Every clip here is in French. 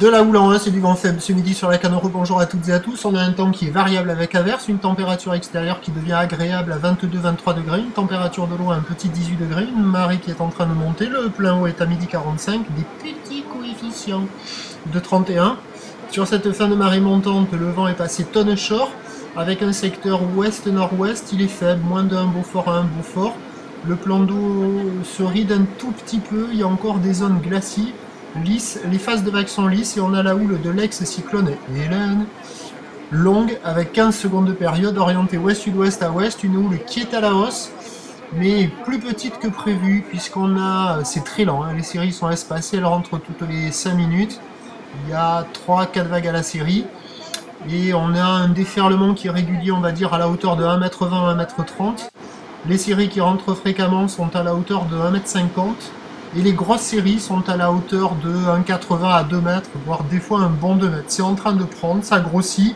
De la houle en 1, c'est du vent faible ce midi sur la Canoro. Bonjour à toutes et à tous. On a un temps qui est variable avec averse, une température extérieure qui devient agréable à 22-23 degrés, une température de l'eau à un petit 18 degrés, une marée qui est en train de monter, le plein eau est à midi 45, des petits coefficients de 31. Sur cette fin de marée montante, le vent est passé tonne shore, avec un secteur ouest-nord-ouest, il est faible, moins d'un Beaufort à un Beaufort. Le plan d'eau se ride un tout petit peu, il y a encore des zones glaciées. Lisses, les phases de vagues sont lisses et on a la houle de l'ex-cyclone Hélène, longue avec 15 secondes de période, orientée ouest-sud-ouest à ouest, une houle qui est à la hausse, mais plus petite que prévu, puisqu'on a, c'est très lent, hein, les séries sont espacées, elles rentrent toutes les 5 minutes, il y a 3-4 vagues à la série, et on a un déferlement qui est régulier, on va dire, à la hauteur de 1m20 à 1m30, les séries qui rentrent fréquemment sont à la hauteur de 1m50, et les grosses séries sont à la hauteur de 1,80 à 2 mètres, voire des fois un bon 2 mètres. C'est en train de prendre, ça grossit.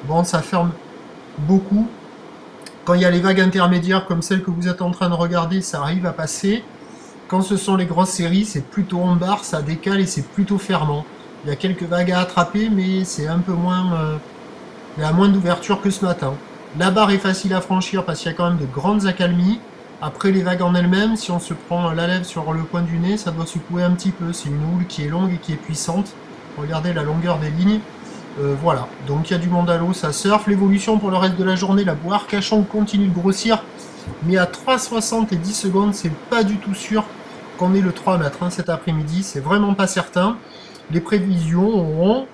Bon, ça ferme beaucoup. Quand il y a les vagues intermédiaires comme celles que vous êtes en train de regarder, ça arrive à passer. Quand ce sont les grosses séries, c'est plutôt en barre, ça décale et c'est plutôt fermant. Il y a quelques vagues à attraper, mais c'est un peu moins... il y a moins d'ouverture que ce matin. La barre est facile à franchir parce qu'il y a quand même de grandes accalmies. Après les vagues en elles-mêmes, si on se prend la lèvre sur le coin du nez, ça doit secouer un petit peu. C'est une houle qui est longue et qui est puissante. Regardez la longueur des lignes. Voilà, donc il y a du monde à l'eau, ça surfe. L'évolution pour le reste de la journée, la boue Arcachon continue de grossir. Mais à 3,60 et 10 secondes, c'est pas du tout sûr qu'on ait le 3 mètres hein, cet après-midi. C'est vraiment pas certain. Les prévisions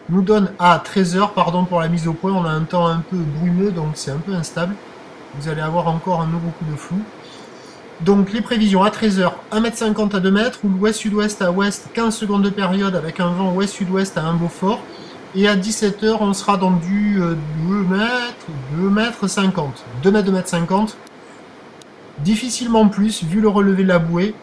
nous donnent à 13h, pardon pour la mise au point. On a un temps un peu brumeux, donc c'est un peu instable. Vous allez avoir encore un nouveau coup de flou. Donc les prévisions à 13h, 1m50 à 2 mètres, ou ouest-sud-ouest à ouest, 15 secondes de période avec un vent ouest-sud-ouest à un Beaufort. Et à 17h, on sera dans du 2 mètres 50. 2 mètres 50. Difficilement plus, vu le relevé de la bouée.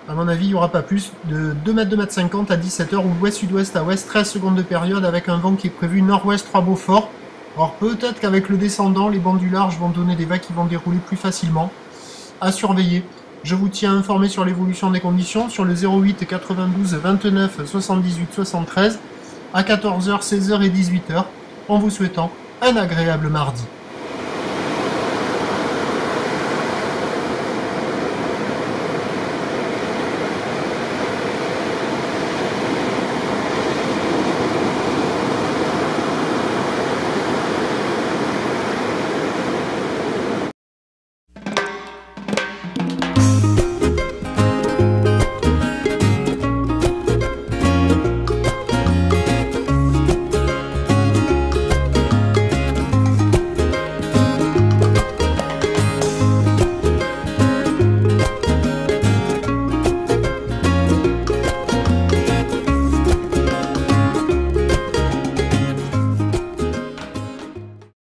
À mon avis, il n'y aura pas plus de 2 mètres 50 à 17h, ou ouest-sud-ouest à ouest, 13 secondes de période avec un vent qui est prévu nord-ouest 3 Beaufort. Alors peut-être qu'avec le descendant, les bancs du large vont donner des vagues qui vont dérouler plus facilement. À surveiller. Je vous tiens informé sur l'évolution des conditions sur le 08 92 29 78 73 à 14h, 16h et 18h en vous souhaitant un agréable mardi.